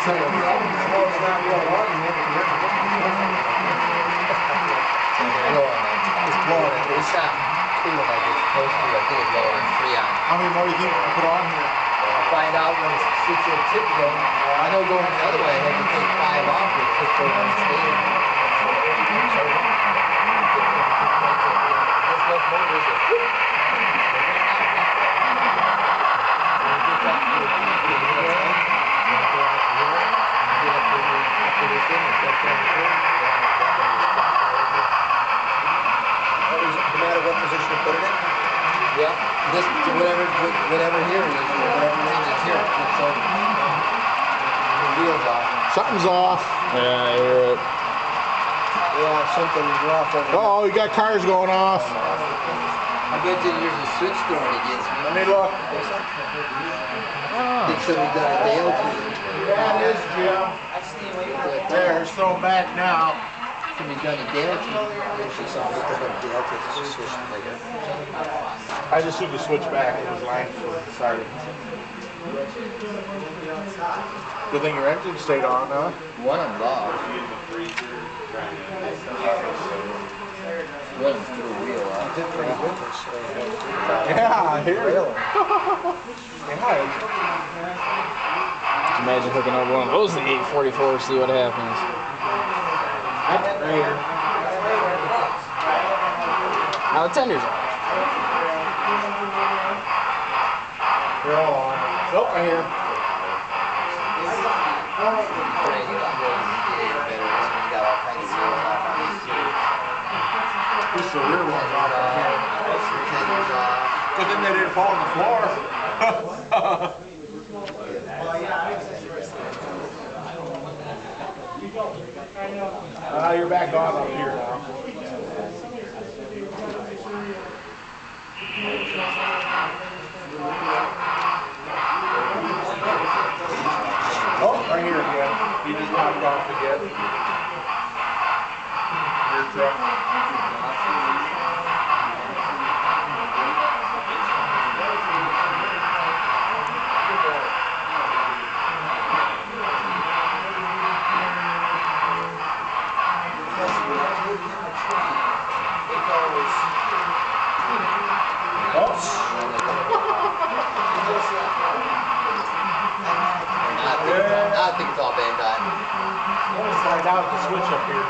blowing it. It's not cooling like it's supposed to. I think it's blowing Freon. How many more do you think you can put on here? I'll find out when it's switching tip though. I know going the other way, I had to take 5 off with tip go on stage. This locomotive is No matter what position you put it in? yeah, this whatever here it is, whatever lane is here. So the wheels off. Something's off. Yeah, I hear it. Yeah, something's off over there. Oh, you got cars going off. I bet you there's a switch going against me. Let me look. It should have done a Dale to it. That is, Jim. There, it's thrown back now. Should be done a Dale to it. There's something to the Dale to the switch later. I just took the switch back. It was lined for sorry. Good thing your engine stayed on, huh? One of them lost. One of them threw a wheel out. Yeah, I hear it. Yeah. Just imagine hooking up one of those to 844, see what happens. That's great. Now the tender's off. They're all on. Nope, right here. Just the rear one's off right here. Good thing they didn't fall on the floor. You're back on up here now. Oh, right here again. He just popped off again. Rear truck. I think it's all band on. Let's find out the switch up here.